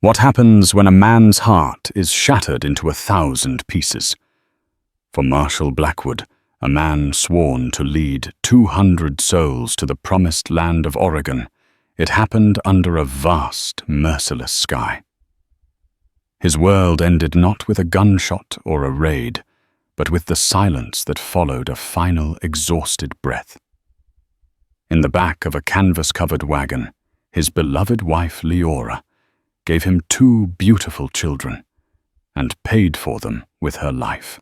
What happens when a man's heart is shattered into 1,000 pieces? For Marshall Blackwood, a man sworn to lead 200 souls to the promised land of Oregon, it happened under a vast, merciless sky. His world ended not with a gunshot or a raid, but with the silence that followed a final, exhausted breath. In the back of a canvas-covered wagon, his beloved wife Leora gave him 2 beautiful children and paid for them with her life.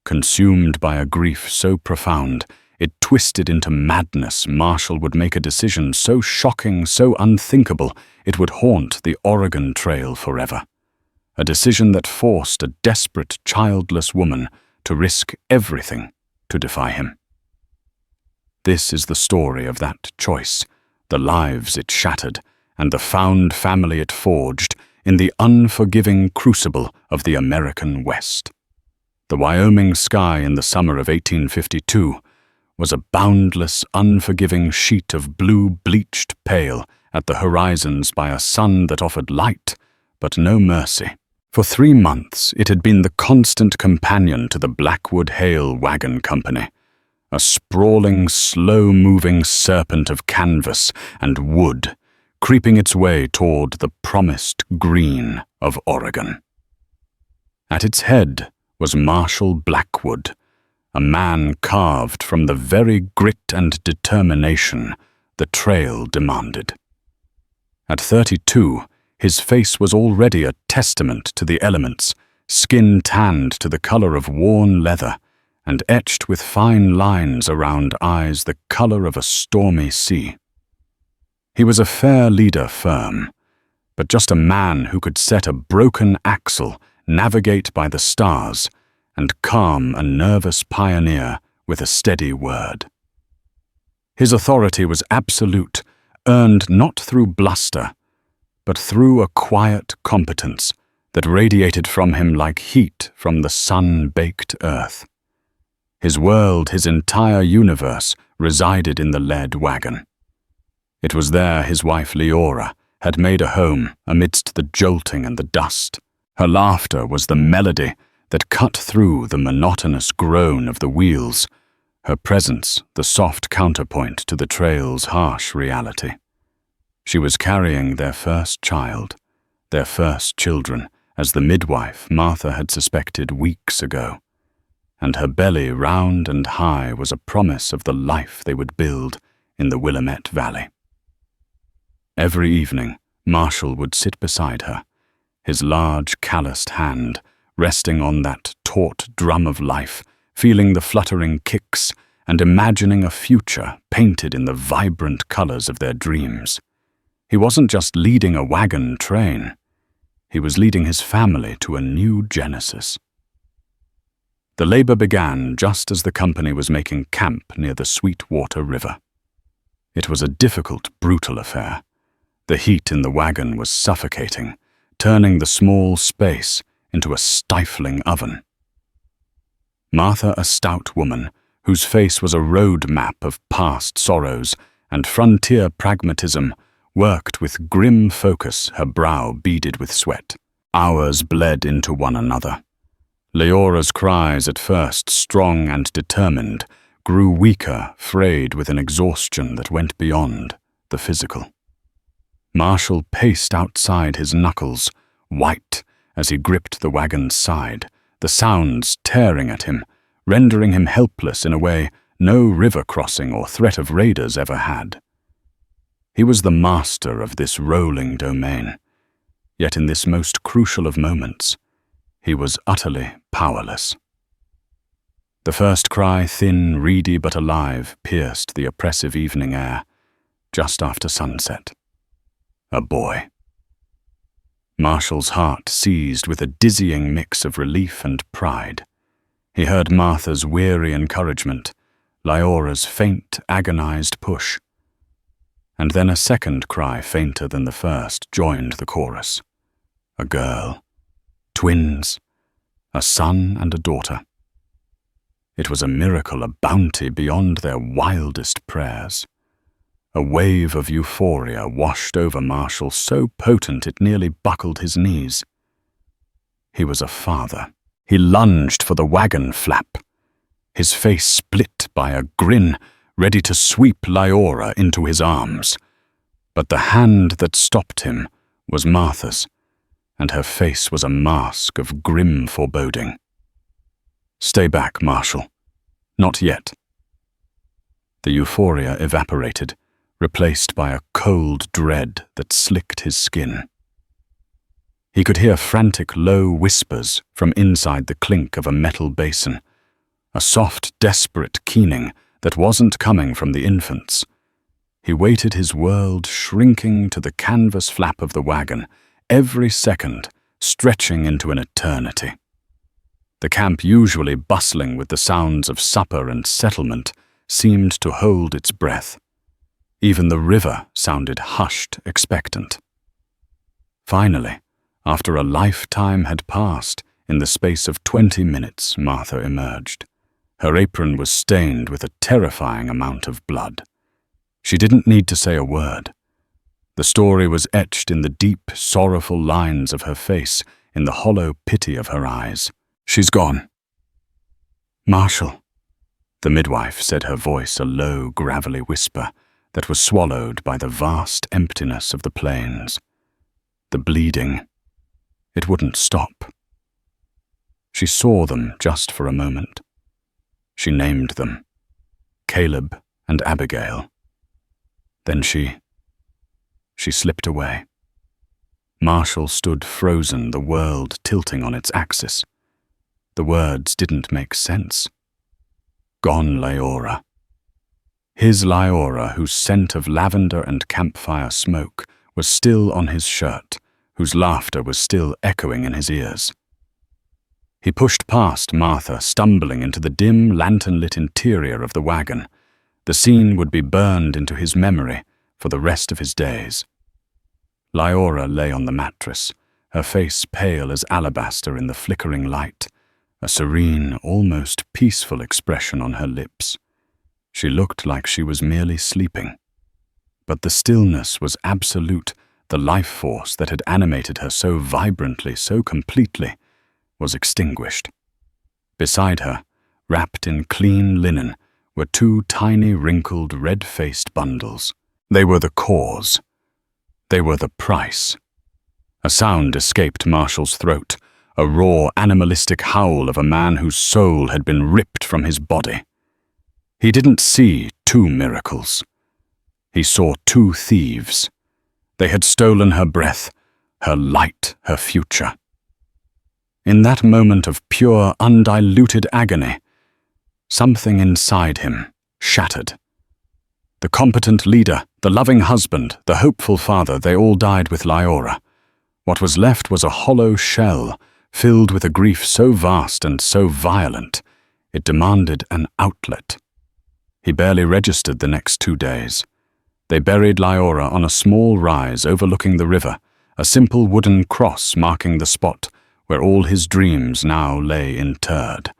Consumed by a grief so profound, it twisted into madness, Marshall would make a decision so shocking, so unthinkable, it would haunt the Oregon Trail forever. A decision that forced a desperate, childless woman to risk everything to defy him. This is the story of that choice, the lives it shattered, and the found family it forged in the unforgiving crucible of the American West. The Wyoming sky in the summer of 1852 was a boundless, unforgiving sheet of blue bleached pale at the horizons by a sun that offered light, but no mercy. For 3 months it had been the constant companion to the Blackwood Hale Wagon Company, a sprawling, slow-moving serpent of canvas and wood, creeping its way toward the promised green of Oregon. At its head was Marshall Blackwood, a man carved from the very grit and determination the trail demanded. At 32, his face was already a testament to the elements, skin tanned to the color of worn leather, and etched with fine lines around eyes the color of a stormy sea. He was a fair leader firm, but just a man who could set a broken axle, navigate by the stars, and calm a nervous pioneer with a steady word. His authority was absolute, earned not through bluster, but through a quiet competence that radiated from him like heat from the sun-baked earth. His world, his entire universe, resided in the lead wagon. It was there his wife Leora had made a home amidst the jolting and the dust. Her laughter was the melody that cut through the monotonous groan of the wheels, her presence the soft counterpoint to the trail's harsh reality. She was carrying their first child, their first children, as the midwife Martha had suspected weeks ago, and her belly round and high was a promise of the life they would build in the Willamette Valley. Every evening, Marshall would sit beside her, his large, calloused hand resting on that taut drum of life, feeling the fluttering kicks and imagining a future painted in the vibrant colors of their dreams. He wasn't just leading a wagon train. He was leading his family to a new genesis. The labor began just as the company was making camp near the Sweetwater River. It was a difficult, brutal affair. The heat in the wagon was suffocating, turning the small space into a stifling oven. Martha, a stout woman, whose face was a road map of past sorrows and frontier pragmatism, worked with grim focus, her brow beaded with sweat. Hours bled into one another. Leora's cries, at first strong and determined, grew weaker, frayed with an exhaustion that went beyond the physical. Marshall paced outside, his knuckles white as he gripped the wagon's side, the sounds tearing at him, rendering him helpless in a way no river crossing or threat of raiders ever had. He was the master of this rolling domain, yet in this most crucial of moments, he was utterly powerless. The first cry, thin, reedy but alive, pierced the oppressive evening air, just after sunset. A boy. Marshall's heart seized with a dizzying mix of relief and pride. He heard Martha's weary encouragement, Leora's faint, agonized push. And then a second cry, fainter than the first, joined the chorus. A girl. Twins. A son and a daughter. It was a miracle, a bounty beyond their wildest prayers. A wave of euphoria washed over Marshall, so potent it nearly buckled his knees. He was a father. He lunged for the wagon flap, his face split by a grin, ready to sweep Lyora into his arms. But the hand that stopped him was Martha's, and her face was a mask of grim foreboding. "Stay back, Marshall. Not yet." The euphoria evaporated, replaced by a cold dread that slicked his skin. He could hear frantic, low whispers from inside the clink of a metal basin, a soft, desperate keening that wasn't coming from the infants. He waited, his world shrinking to the canvas flap of the wagon, every second stretching into an eternity. The camp, usually bustling with the sounds of supper and settlement, seemed to hold its breath. Even the river sounded hushed, expectant. Finally, after a lifetime had passed, in the space of 20 minutes, Martha emerged. Her apron was stained with a terrifying amount of blood. She didn't need to say a word. The story was etched in the deep, sorrowful lines of her face, in the hollow pity of her eyes. "She's gone." "Marshall," the midwife said, her voice a low, gravelly whisper that was swallowed by the vast emptiness of the plains. The bleeding. It wouldn't stop. She saw them just for a moment. She named them, Caleb and Abigail. Then she slipped away. Marshall stood frozen, the world tilting on its axis. The words didn't make sense. Gone Lyora. His Lyora, whose scent of lavender and campfire smoke was still on his shirt, whose laughter was still echoing in his ears. He pushed past Martha, stumbling into the dim, lantern-lit interior of the wagon. The scene would be burned into his memory for the rest of his days. Lyora lay on the mattress, her face pale as alabaster in the flickering light, a serene, almost peaceful expression on her lips. She looked like she was merely sleeping. But the stillness was absolute. The life force that had animated her so vibrantly, so completely, was extinguished. Beside her, wrapped in clean linen, were two tiny, wrinkled, red-faced bundles. They were the cause. They were the price. A sound escaped Marshall's throat, a raw, animalistic howl of a man whose soul had been ripped from his body. He didn't see two miracles. He saw two thieves. They had stolen her breath, her light, her future. In that moment of pure, undiluted agony, something inside him shattered. The competent leader, the loving husband, the hopeful father, they all died with Lyora. What was left was a hollow shell, filled with a grief so vast and so violent, it demanded an outlet. He barely registered the next 2 days. They buried Lyora on a small rise overlooking the river, a simple wooden cross marking the spot where all his dreams now lay interred.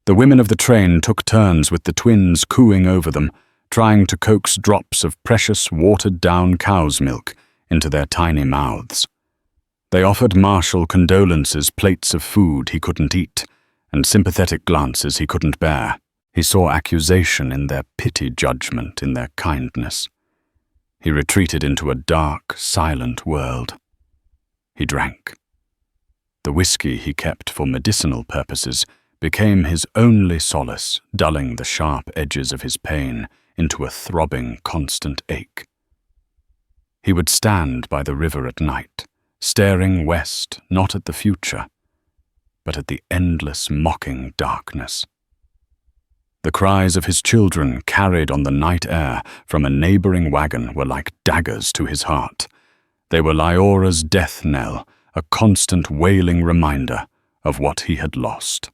The women of the train took turns with the twins cooing over them, trying to coax drops of precious watered-down cow's milk into their tiny mouths. They offered Marshall condolences, plates of food he couldn't eat, and sympathetic glances he couldn't bear. He saw accusation in their pity, judgment in their kindness. He retreated into a dark, silent world. He drank. The whiskey he kept for medicinal purposes became his only solace, dulling the sharp edges of his pain into a throbbing, constant ache. He would stand by the river at night, staring west, not at the future, but at the endless, mocking darkness. The cries of his children, carried on the night air from a neighboring wagon, were like daggers to his heart. They were Lyora's death knell, a constant wailing reminder of what he had lost.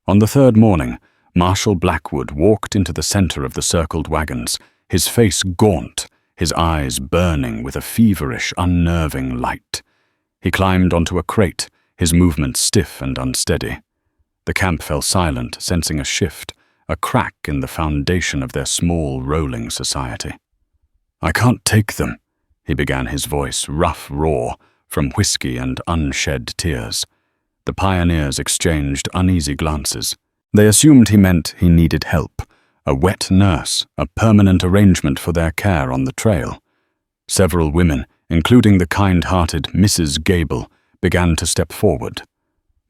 On the third morning, Marshall Blackwood walked into the center of the circled wagons, his face gaunt, his eyes burning with a feverish, unnerving light. He climbed onto a crate, his movements stiff and unsteady. The camp fell silent, sensing a shift, a crack in the foundation of their small, rolling society. "I can't take them," he began, his voice rough raw from whiskey and unshed tears. The pioneers exchanged uneasy glances. They assumed he meant he needed help, a wet nurse, a permanent arrangement for their care on the trail. Several women, including the kind-hearted Mrs. Gable, began to step forward.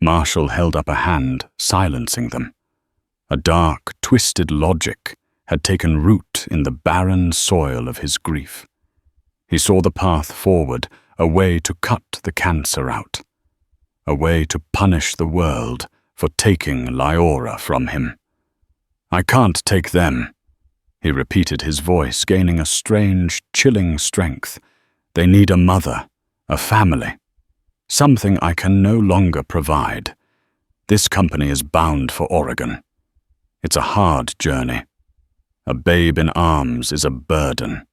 Marshall held up a hand, silencing them. A dark, twisted logic had taken root in the barren soil of his grief. He saw the path forward, a way to cut the cancer out, a way to punish the world for taking Lyora from him. "I can't take them," he repeated, his voice gaining a strange, chilling strength. "They need a mother, a family, something I can no longer provide. This company is bound for Oregon. It's a hard journey. A babe in arms is a burden.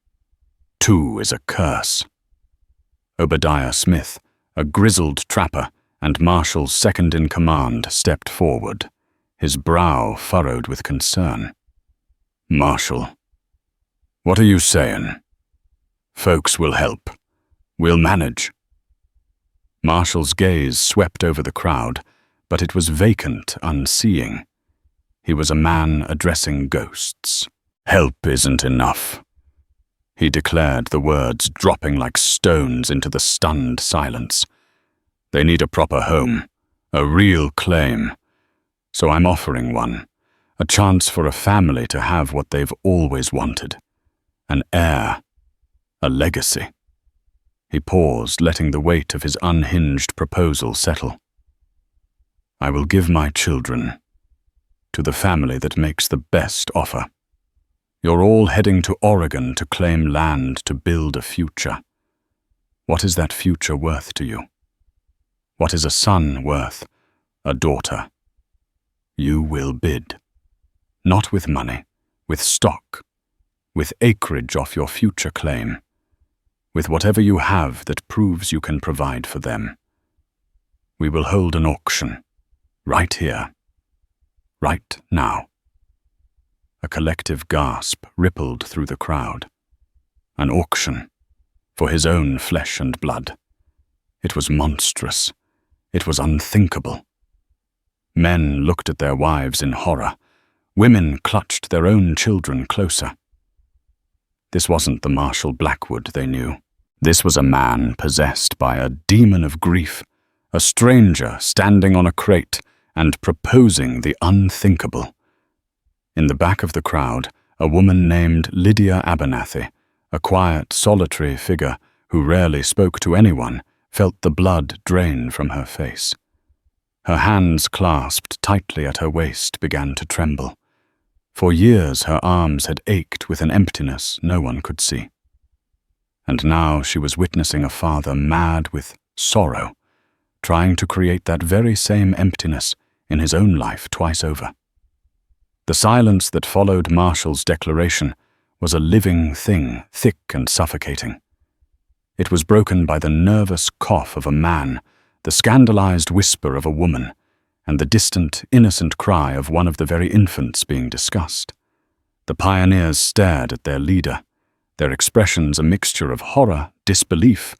2 is a curse." Obadiah Smith, a grizzled trapper and Marshall's second-in-command, stepped forward, his brow furrowed with concern. "Marshall, what are you saying?" "Folks will help. We'll manage." Marshall's gaze swept over the crowd, but it was vacant, unseeing. He was a man addressing ghosts. "Help isn't enough," he declared, the words dropping like stones into the stunned silence. "They need a proper home, a real claim. So I'm offering one, a chance for a family to have what they've always wanted. An heir, a legacy." He paused, letting the weight of his unhinged proposal settle. "I will give my children to the family that makes the best offer. You're all heading to Oregon to claim land to build a future. What is that future worth to you? What is a son worth? A daughter? You will bid. Not with money, with stock, with acreage off your future claim, with whatever you have that proves you can provide for them. We will hold an auction, right here, right now." A collective gasp rippled through the crowd. An auction, for his own flesh and blood. It was monstrous. It was unthinkable. Men looked at their wives in horror. Women clutched their own children closer. This wasn't the Marshall Blackwood they knew. This was a man possessed by a demon of grief, a stranger standing on a crate and proposing the unthinkable. In the back of the crowd, a woman named Lydia Abernathy, a quiet, solitary figure who rarely spoke to anyone, felt the blood drain from her face. Her hands, clasped tightly at her waist, began to tremble. For years her arms had ached with an emptiness no one could see. And now she was witnessing a father mad with sorrow, trying to create that very same emptiness in his own life twice over. The silence that followed Marshall's declaration was a living thing, thick and suffocating. It was broken by the nervous cough of a man, the scandalized whisper of a woman, and the distant, innocent cry of one of the very infants being discussed. The pioneers stared at their leader, their expressions a mixture of horror, disbelief,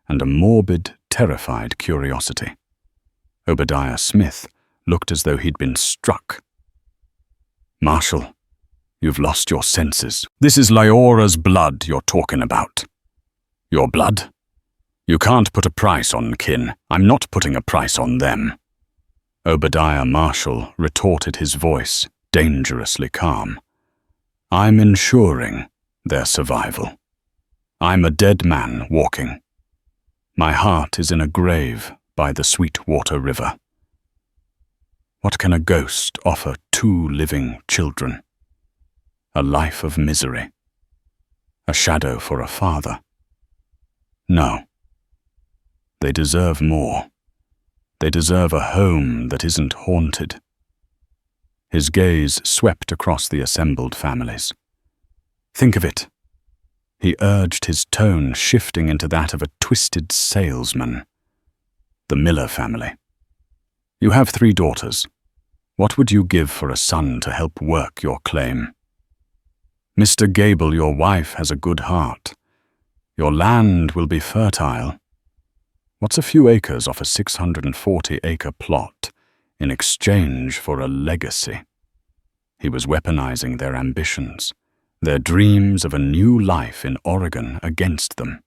and a morbid, terrified curiosity. Obadiah Smith looked as though he'd been struck. "Marshall, you've lost your senses. This is Lyora's blood you're talking about." "Your blood? You can't put a price on kin. I'm not putting a price on them." Obadiah Marshall retorted, his voice dangerously calm. "I'm ensuring their survival. I'm a dead man walking. My heart is in a grave by the Sweetwater River. What can a ghost offer 2 living children? A life of misery. A shadow for a father. No. They deserve more. They deserve a home that isn't haunted." His gaze swept across the assembled families. "Think of it," he urged, his tone shifting into that of a twisted salesman. "The Miller family. You have 3 daughters. What would you give for a son to help work your claim? Mr. Gable, your wife has a good heart. Your land will be fertile. What's a few acres off a 640-acre plot in exchange for a legacy? He was weaponizing their ambitions, their dreams of a new life in Oregon against them.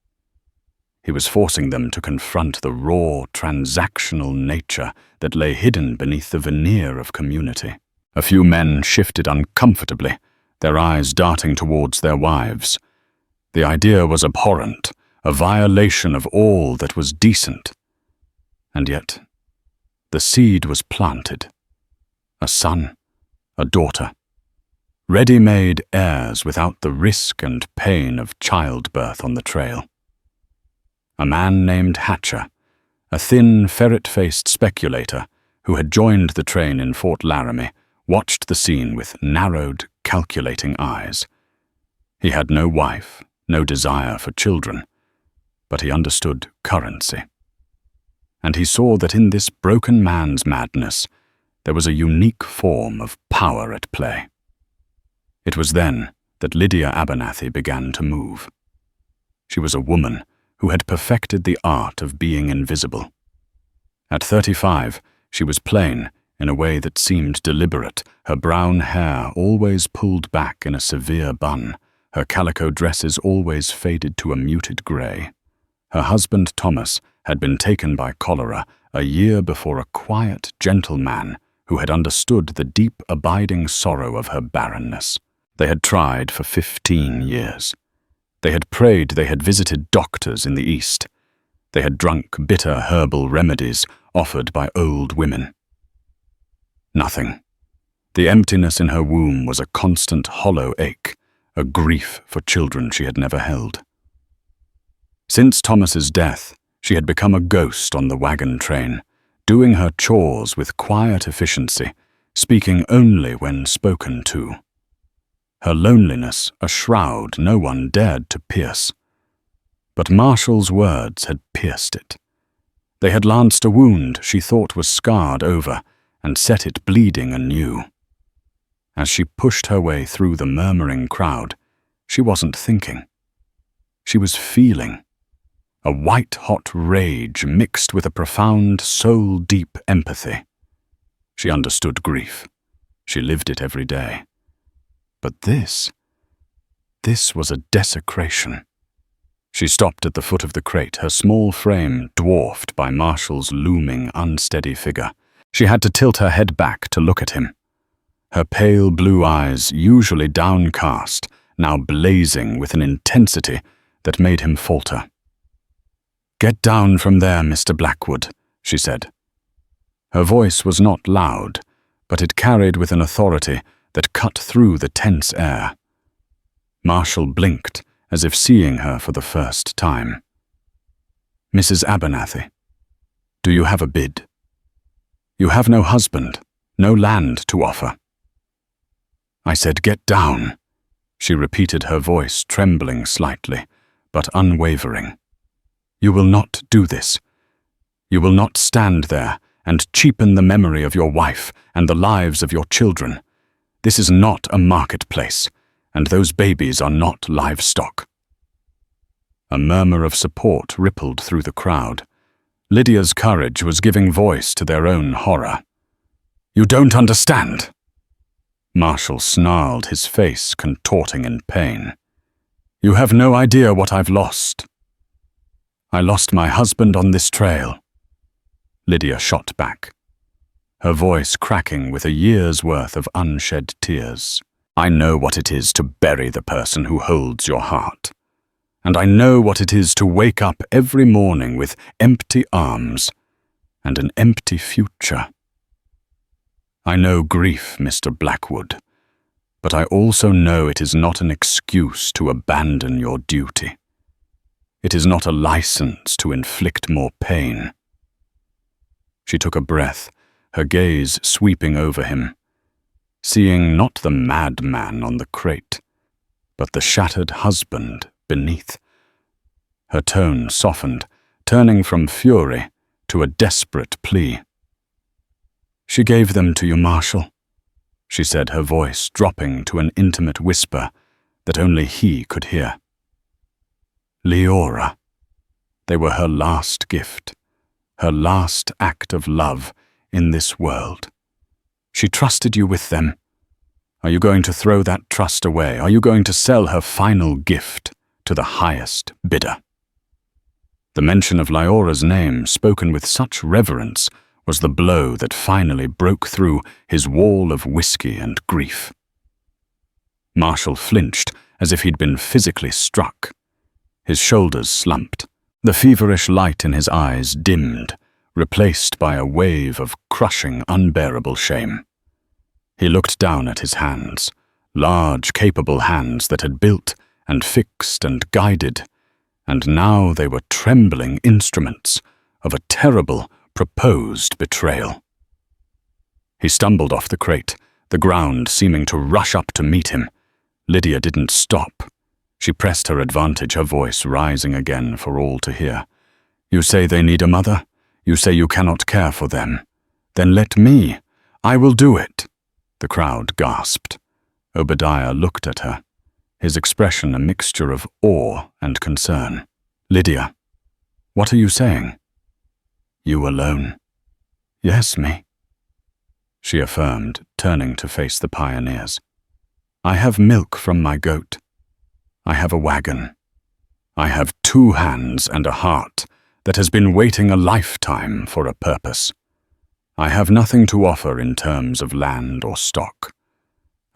He was forcing them to confront the raw, transactional nature that lay hidden beneath the veneer of community. A few men shifted uncomfortably, their eyes darting towards their wives. The idea was abhorrent, a violation of all that was decent. And yet, the seed was planted. A son, a daughter, ready-made heirs without the risk and pain of childbirth on the trail. A man named Hatcher, a thin, ferret-faced speculator who had joined the train in Fort Laramie, watched the scene with narrowed, calculating eyes. He had no wife, no desire for children, but he understood currency. And he saw that in this broken man's madness, there was a unique form of power at play. It was then that Lydia Abernathy began to move. She was a woman who had perfected the art of being invisible. At 35, she was plain in a way that seemed deliberate, her brown hair always pulled back in a severe bun, her calico dresses always faded to a muted grey. Her husband Thomas had been taken by cholera a year before a quiet, gentle man who had understood the deep, abiding sorrow of her barrenness. They had tried for 15 years. They had prayed, they had visited doctors in the East. They had drunk bitter herbal remedies offered by old women. Nothing. The emptiness in her womb was a constant hollow ache, a grief for children she had never held. Since Thomas's death, she had become a ghost on the wagon train, doing her chores with quiet efficiency, speaking only when spoken to. Her loneliness a shroud no one dared to pierce. But Marshall's words had pierced it. They had lanced a wound she thought was scarred over and set it bleeding anew. As she pushed her way through the murmuring crowd, she wasn't thinking. She was feeling. A white-hot rage mixed with a profound, soul-deep empathy. She understood grief. She lived it every day. But this was a desecration. She stopped at the foot of the crate, her small frame dwarfed by Marshall's looming, unsteady figure. She had to tilt her head back to look at him. Her pale blue eyes, usually downcast, now blazing with an intensity that made him falter. "Get down from there, Mr. Blackwood," she said. Her voice was not loud, but it carried with an authority that cut through the tense air. Marshall blinked, as if seeing her for the first time. "Mrs. Abernathy, do you have a bid? You have no husband, no land to offer." "I said get down," she repeated, her voice trembling slightly, but unwavering. "You will not do this. You will not stand there and cheapen the memory of your wife and the lives of your children. This is not a marketplace, and those babies are not livestock." A murmur of support rippled through the crowd. Lydia's courage was giving voice to their own horror. "You don't understand." Marshall snarled, his face contorting in pain. "You have no idea what I've lost." "I lost my husband on this trail." Lydia shot back, her voice cracking with a year's worth of unshed tears. "I know what it is to bury the person who holds your heart. And I know what it is to wake up every morning with empty arms and an empty future. I know grief, Mr. Blackwood, but I also know it is not an excuse to abandon your duty. It is not a license to inflict more pain." She took a breath, her gaze sweeping over him, seeing not the madman on the crate, but the shattered husband beneath. Her tone softened, turning from fury to a desperate plea. "She gave them to you, Marshal," she said, her voice dropping to an intimate whisper that only he could hear. Leora. They were her last gift, her last act of love in this world. She trusted you with them. Are you going to throw that trust away? Are you going to sell her final gift to the highest bidder? The mention of Leora's name, spoken with such reverence, was the blow that finally broke through his wall of whiskey and grief. Marshal flinched as if he'd been physically struck. His shoulders slumped. The feverish light in his eyes dimmed, replaced by a wave of crushing, unbearable shame. He looked down at his hands, large, capable hands that had built and fixed and guided, and now they were trembling instruments of a terrible, proposed betrayal. He stumbled off the crate, the ground seeming to rush up to meet him. Lydia didn't stop. She pressed her advantage, her voice rising again for all to hear. "You say they need a mother? You say you cannot care for them? Then let me. I will do it." The crowd gasped. Obadiah looked at her, his expression a mixture of awe and concern. "Lydia, what are you saying?" "You alone." "Yes, me," she affirmed, turning to face the pioneers. "I have milk from my goat. I have a wagon. I have 2 hands and a heart that has been waiting a lifetime for a purpose. I have nothing to offer in terms of land or stock.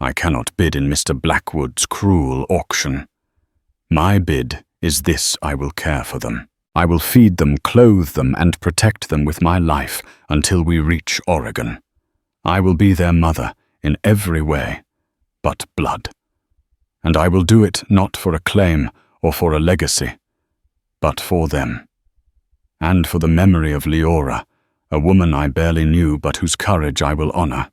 I cannot bid in Mr. Blackwood's cruel auction. My bid is this: I will care for them. I will feed them, clothe them, and protect them with my life until we reach Oregon. I will be their mother in every way but blood. And I will do it not for a claim or for a legacy, but for them. And for the memory of Leora, a woman I barely knew but whose courage I will honor."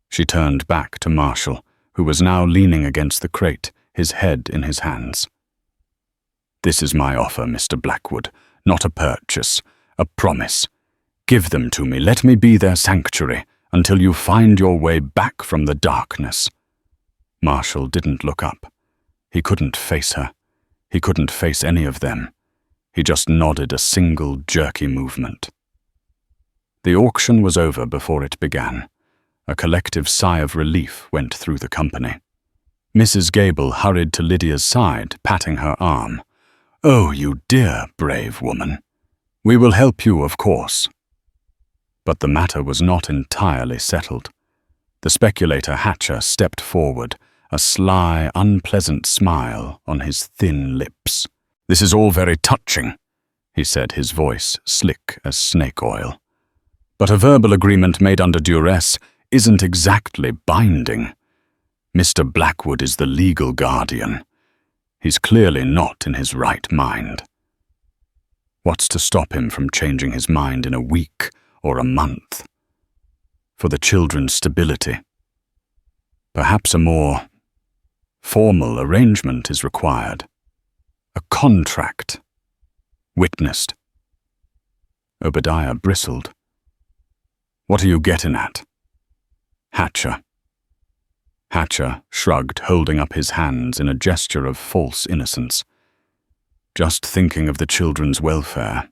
She turned back to Marshal, who was now leaning against the crate, his head in his hands. "This is my offer, Mr. Blackwood, not a purchase, a promise. Give them to me, let me be their sanctuary until you find your way back from the darkness." Marshal didn't look up. He couldn't face her. He couldn't face any of them. He just nodded a single jerky movement. The auction was over before it began. A collective sigh of relief went through the company. Mrs. Gable hurried to Lydia's side, patting her arm. "Oh, you dear, brave woman. We will help you, of course." But the matter was not entirely settled. The speculator Hatcher stepped forward, a sly, unpleasant smile on his thin lips. "This is all very touching," he said, his voice slick as snake oil. "But a verbal agreement made under duress isn't exactly binding. Mr. Blackwood is the legal guardian. He's clearly not in his right mind. What's to stop him from changing his mind in a week or a month? For the children's stability. Perhaps a more formal arrangement is required. A contract. Witnessed." Obadiah bristled. "What are you getting at?" "Hatcher." Hatcher shrugged, holding up his hands in a gesture of false innocence. "Just thinking of the children's welfare.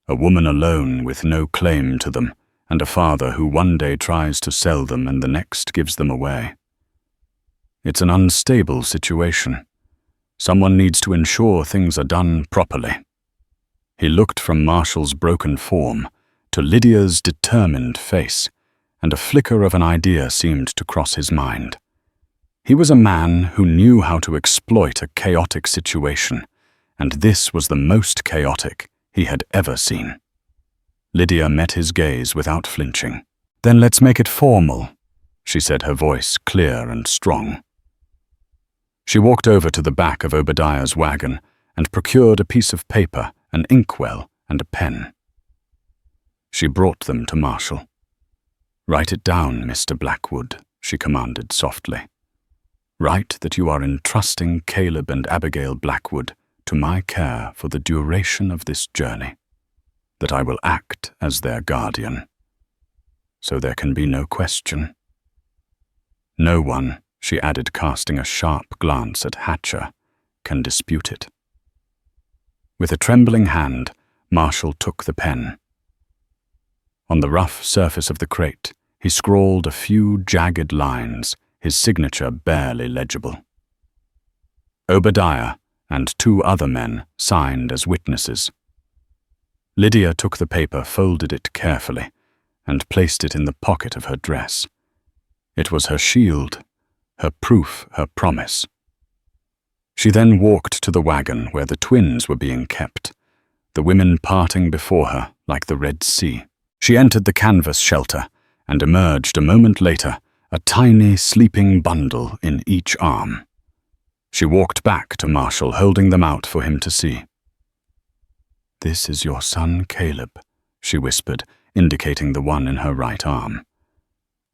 A woman alone with no claim to them, and a father who one day tries to sell them and the next gives them away. It's an unstable situation. Someone needs to ensure things are done properly." He looked from Marshall's broken form to Lydia's determined face, and a flicker of an idea seemed to cross his mind. He was a man who knew how to exploit a chaotic situation, and this was the most chaotic he had ever seen. Lydia met his gaze without flinching. "Then let's make it formal," she said, her voice clear and strong. She walked over to the back of Obadiah's wagon and procured a piece of paper, an inkwell, and a pen. She brought them to Marshall. "Write it down, Mr. Blackwood," she commanded softly. "Write that you are entrusting Caleb and Abigail Blackwood to my care for the duration of this journey, that I will act as their guardian." so there can be no question. No one, she added, casting a sharp glance at Hatcher, can dispute it. With a trembling hand, Marshall took the pen. On the rough surface of the crate, he scrawled a few jagged lines, his signature barely legible. Obadiah and 2 other men signed as witnesses. Lydia took the paper, folded it carefully, and placed it in the pocket of her dress. It was her shield, her proof, her promise. She then walked to the wagon where the twins were being kept, the women parting before her like the Red Sea. She entered the canvas shelter and emerged a moment later, a tiny sleeping bundle in each arm. She walked back to Marshall, holding them out for him to see. "This is your son Caleb," she whispered, indicating the one in her right arm.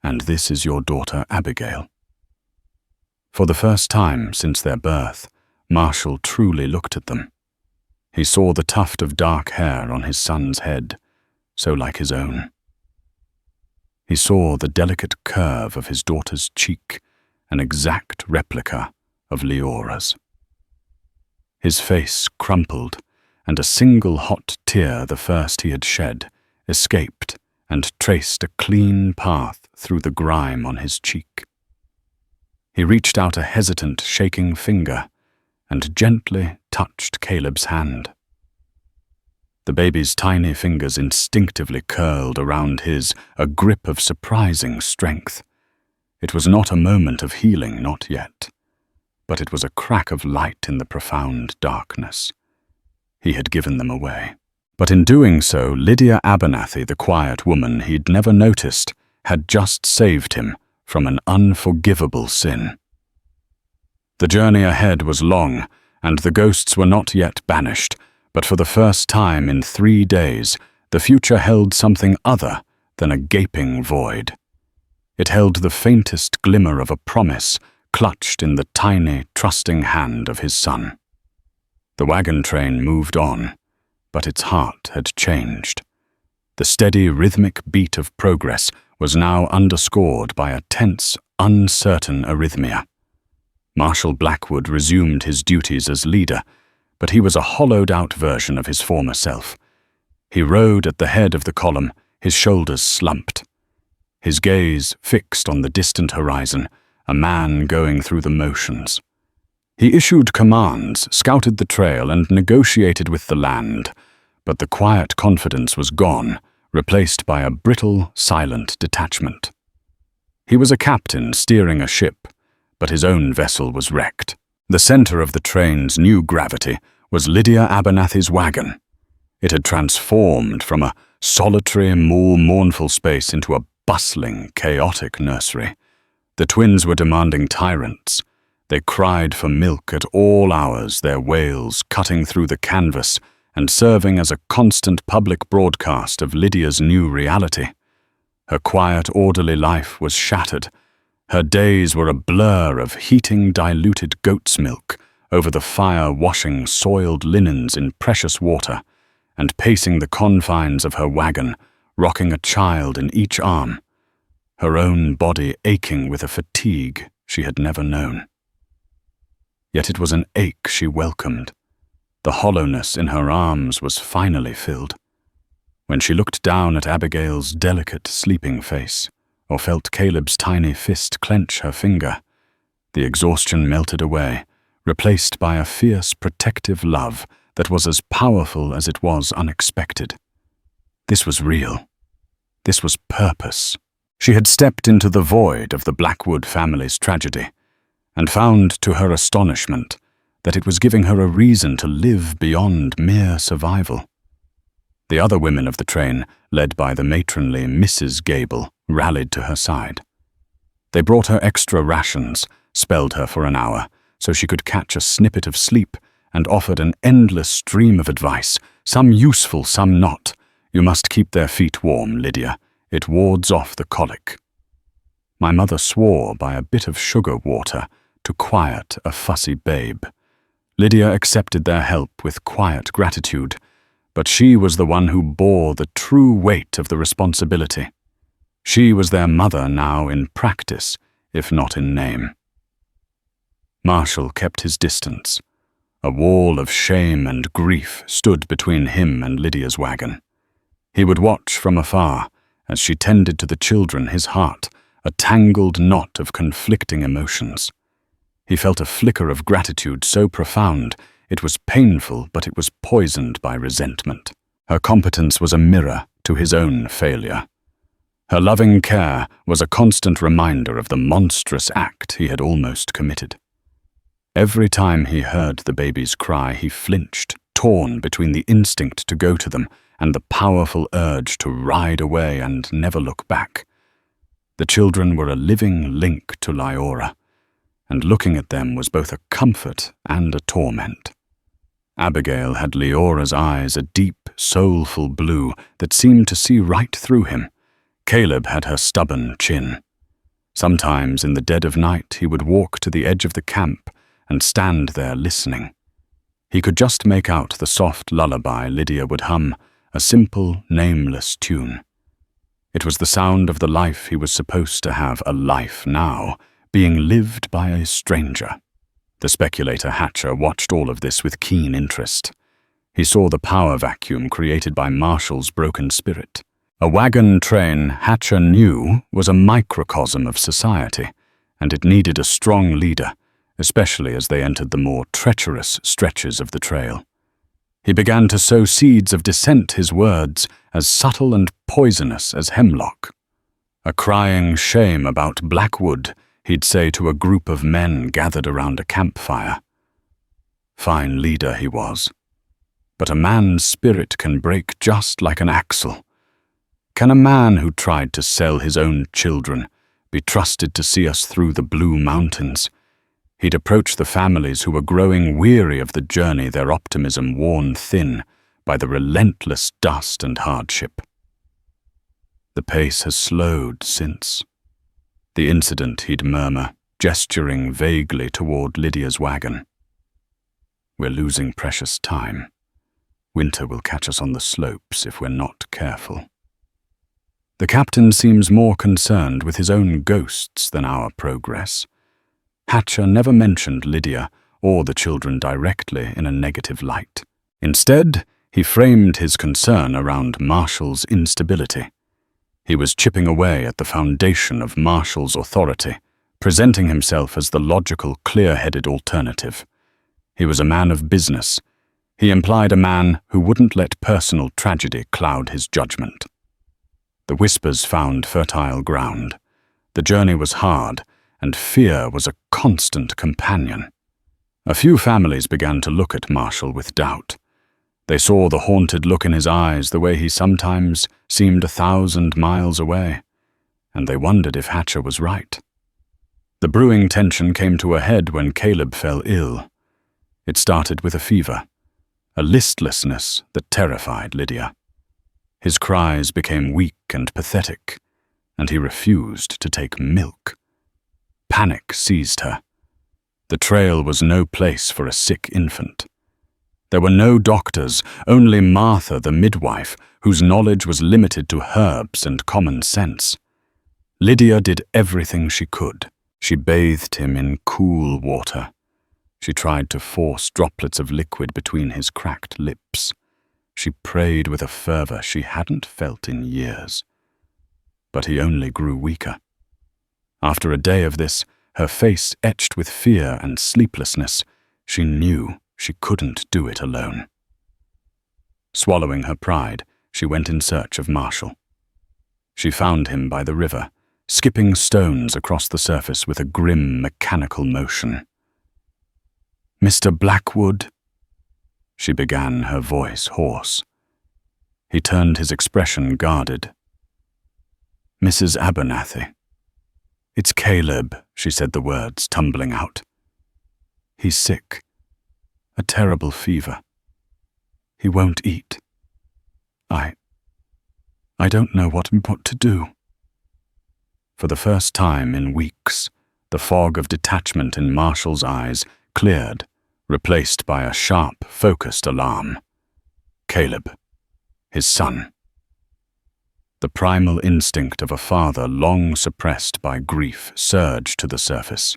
"And this is your daughter Abigail." For the first time since their birth, Marshall truly looked at them. He saw the tuft of dark hair on his son's head, so like his own. He saw the delicate curve of his daughter's cheek, an exact replica of Leora's. His face crumpled, and a single hot tear, the first he had shed, escaped and traced a clean path through the grime on his cheek. He reached out a hesitant, shaking finger and gently touched Caleb's hand. The baby's tiny fingers instinctively curled around his, a grip of surprising strength. It was not a moment of healing, not yet, but it was a crack of light in the profound darkness. He had given them away. But in doing so, Lydia Abernathy, the quiet woman he'd never noticed, had just saved him from an unforgivable sin. The journey ahead was long, and the ghosts were not yet banished, but for the first time in 3 days, the future held something other than a gaping void. It held the faintest glimmer of a promise clutched in the tiny, trusting hand of his son. The wagon train moved on, but its heart had changed. The steady, rhythmic beat of progress was now underscored by a tense, uncertain arrhythmia. Marshall Blackwood resumed his duties as leader, but he was a hollowed-out version of his former self. He rode at the head of the column, his shoulders slumped. His gaze fixed on the distant horizon, a man going through the motions. He issued commands, scouted the trail, and negotiated with the land, but the quiet confidence was gone, replaced by a brittle, silent detachment. He was a captain steering a ship, but his own vessel was wrecked. The center of the train's new gravity was Lydia Abernathy's wagon. It had transformed from a solitary, mournful space into a bustling, chaotic nursery. The twins were demanding tyrants. They cried for milk at all hours, their wails cutting through the canvas and serving as a constant public broadcast of Lydia's new reality. Her quiet, orderly life was shattered. Her days were a blur of heating diluted goat's milk over the fire-washing soiled linens in precious water, and pacing the confines of her wagon, rocking a child in each arm, her own body aching with a fatigue she had never known. Yet it was an ache she welcomed. The hollowness in her arms was finally filled. When she looked down at Abigail's delicate, sleeping face, or felt Caleb's tiny fist clench her finger, the exhaustion melted away, replaced by a fierce, protective love that was as powerful as it was unexpected. This was real. This was purpose. She had stepped into the void of the Blackwood family's tragedy, and found to her astonishment that it was giving her a reason to live beyond mere survival. The other women of the train, led by the matronly Mrs. Gable, rallied to her side. They brought her extra rations, spelled her for an hour, so she could catch a snippet of sleep, and offered an endless stream of advice, some useful, some not. "You must keep their feet warm, Lydia. It wards off the colic." My mother swore by a bit of sugar water to quiet a fussy babe. Lydia accepted their help with quiet gratitude, but she was the one who bore the true weight of the responsibility. She was their mother now in practice, if not in name. Marshall kept his distance. A wall of shame and grief stood between him and Lydia's wagon. He would watch from afar as she tended to the children, his heart a tangled knot of conflicting emotions. He felt a flicker of gratitude so profound it was painful, but it was poisoned by resentment. Her competence was a mirror to his own failure. Her loving care was a constant reminder of the monstrous act he had almost committed. Every time he heard the babies cry, he flinched, torn between the instinct to go to them and the powerful urge to ride away and never look back. The children were a living link to Leora, and looking at them was both a comfort and a torment. Abigail had Leora's eyes a deep, soulful blue that seemed to see right through him. Caleb had her stubborn chin. Sometimes in the dead of night he would walk to the edge of the camp and stand there listening. He could just make out the soft lullaby Lydia would hum, a simple, nameless tune. It was the sound of the life he was supposed to have, a life now, being lived by a stranger. The speculator Hatcher watched all of this with keen interest. He saw the power vacuum created by Marshall's broken spirit. A wagon train, Hatcher knew, was a microcosm of society, and it needed a strong leader, especially as they entered the more treacherous stretches of the trail. He began to sow seeds of dissent, his words as subtle and poisonous as hemlock. A crying shame about Blackwood, he'd say to a group of men gathered around a campfire. Fine leader he was. But a man's spirit can break just like an axle. Can a man who tried to sell his own children be trusted to see us through the Blue Mountains? He'd approach the families who were growing weary of the journey, their optimism worn thin by the relentless dust and hardship. The pace has slowed since. The incident, he'd murmur, gesturing vaguely toward Lydia's wagon. We're losing precious time. Winter will catch us on the slopes if we're not careful. The captain seems more concerned with his own ghosts than our progress. Hatcher never mentioned Lydia or the children directly in a negative light. Instead, he framed his concern around Marshall's instability. He was chipping away at the foundation of Marshall's authority, presenting himself as the logical, clear-headed alternative. He was a man of business. He implied a man who wouldn't let personal tragedy cloud his judgment. The whispers found fertile ground. The journey was hard, and fear was a constant companion. A few families began to look at Marshall with doubt. They saw the haunted look in his eyes, the way he sometimes seemed 1,000 miles away, and they wondered if Hatcher was right. The brewing tension came to a head when Caleb fell ill. It started with a fever, a listlessness that terrified Lydia. His cries became weak and pathetic, and he refused to take milk. Panic seized her. The trail was no place for a sick infant. There were no doctors, only Martha, the midwife, whose knowledge was limited to herbs and common sense. Lydia did everything she could. She bathed him in cool water. She tried to force droplets of liquid between his cracked lips. She prayed with a fervor she hadn't felt in years. But he only grew weaker. After a day of this, her face etched with fear and sleeplessness, she knew she couldn't do it alone. Swallowing her pride, she went in search of Marshall. She found him by the river, skipping stones across the surface with a grim, mechanical motion. "Mr. Blackwood," she began, her voice hoarse. He turned his expression guarded. "Mrs. Abernathy." "It's Caleb," she said, the words tumbling out. "He's sick. A terrible fever. He won't eat. I don't know what to do." For the first time in weeks, the fog of detachment in Marshall's eyes cleared, replaced by a sharp, focused alarm. Caleb, his son. The primal instinct of a father long suppressed by grief surged to the surface.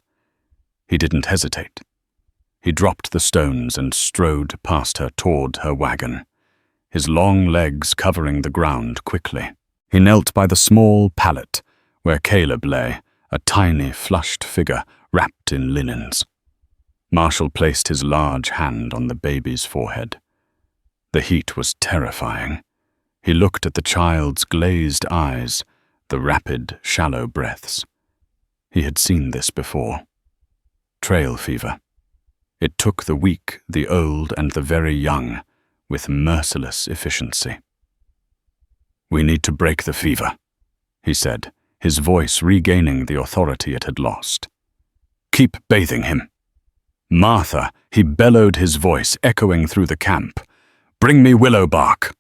He didn't hesitate. He dropped the stones and strode past her toward her wagon, his long legs covering the ground quickly. He knelt by the small pallet where Caleb lay, a tiny, flushed figure wrapped in linens. Marshall placed his large hand on the baby's forehead. The heat was terrifying. He looked at the child's glazed eyes, the rapid, shallow breaths. He had seen this before. Trail fever. It took the weak, the old, and the very young with merciless efficiency. "We need to break the fever," he said, his voice regaining the authority it had lost. "Keep bathing him." "Martha," he bellowed, his voice echoing through the camp. "Bring me willow bark."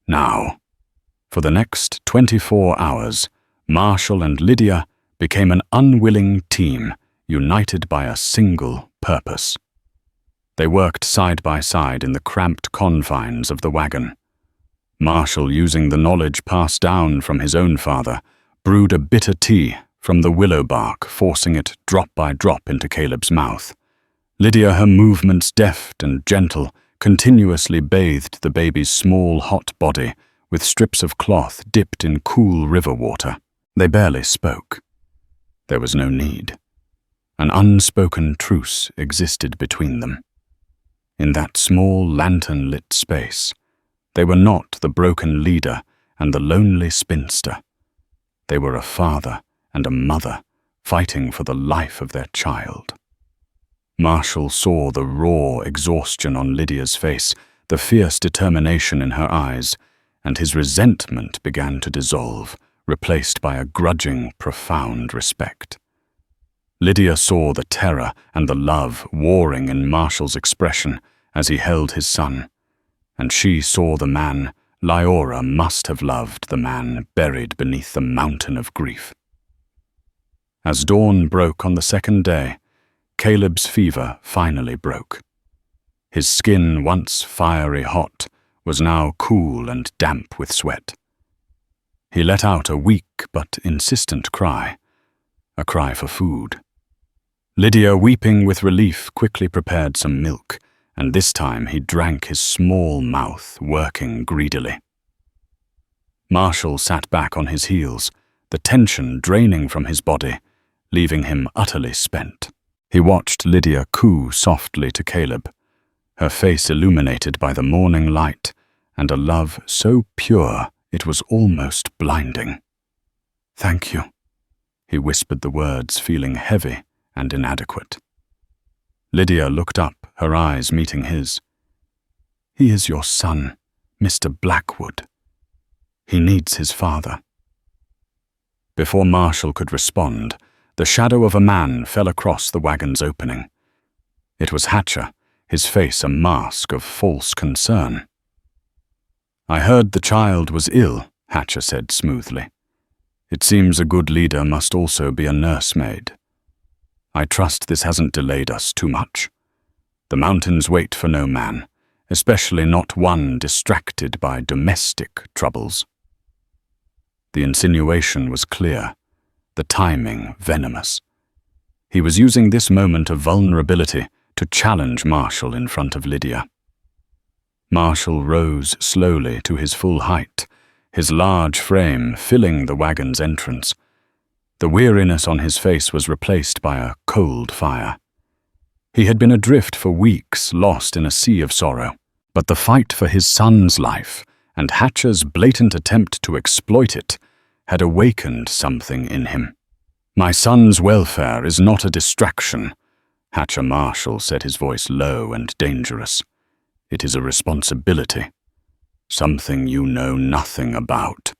Now. For the next 24 hours, Marshall and Lydia became an unwilling team, united by a single purpose. They worked side by side in the cramped confines of the wagon. Marshall, using the knowledge passed down from his own father, brewed a bitter tea from the willow bark, forcing it drop by drop into Caleb's mouth. Lydia, her movements deft and gentle, continuously bathed the baby's small, hot body with strips of cloth dipped in cool river water. They barely spoke. There was no need. An unspoken truce existed between them. In that small, lantern-lit space, they were not the broken leader and the lonely spinster. They were a father and a mother fighting for the life of their child. Marshall saw the raw exhaustion on Lydia's face, the fierce determination in her eyes, and his resentment began to dissolve, replaced by a grudging, profound respect. Lydia saw the terror and the love warring in Marshall's expression as he held his son, and she saw the man Lyora must have loved, the man buried beneath the mountain of grief. As dawn broke on the second day, Caleb's fever finally broke. His skin, once fiery hot, was now cool and damp with sweat. He let out a weak but insistent cry, a cry for food. Lydia, weeping with relief, quickly prepared some milk, and this time he drank, his small mouth working greedily. Marshall sat back on his heels, the tension draining from his body, leaving him utterly spent. He watched Lydia coo softly to Caleb, her face illuminated by the morning light, and a love so pure it was almost blinding. "Thank you," he whispered the words, feeling heavy and inadequate. Lydia looked up, her eyes meeting his. "He is your son, Mr. Blackwood. He needs his father." Before Marshall could respond, the shadow of a man fell across the wagon's opening. It was Hatcher, his face a mask of false concern. "I heard the child was ill," Hatcher said smoothly. "It seems a good leader must also be a nursemaid. I trust this hasn't delayed us too much. The mountains wait for no man, especially not one distracted by domestic troubles." The insinuation was clear, the timing venomous. He was using this moment of vulnerability to challenge Marshall in front of Lydia. Marshall rose slowly to his full height, his large frame filling the wagon's entrance. The weariness on his face was replaced by a cold fire. He had been adrift for weeks, lost in a sea of sorrow, but the fight for his son's life and Hatcher's blatant attempt to exploit it had awakened something in him. "My son's welfare is not a distraction," Hatcher Marshall said, his voice low and dangerous. "It is a responsibility, something you know nothing about.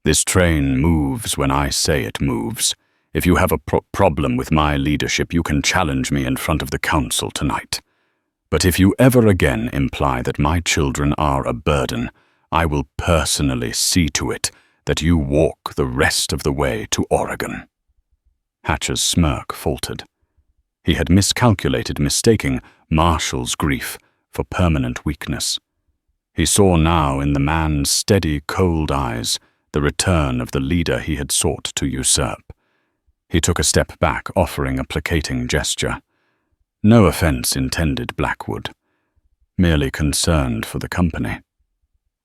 This train moves when I say it moves. If you have a problem with my leadership, you can challenge me in front of the council tonight. But if you ever again imply that my children are a burden, I will personally see to it that you walk the rest of the way to Oregon." Hatcher's smirk faltered. He had miscalculated, mistaking Marshall's grief for permanent weakness. He saw now in the man's steady, cold eyes the return of the leader he had sought to usurp. He took a step back, offering a placating gesture. No offense intended, Blackwood. Merely concerned for the company.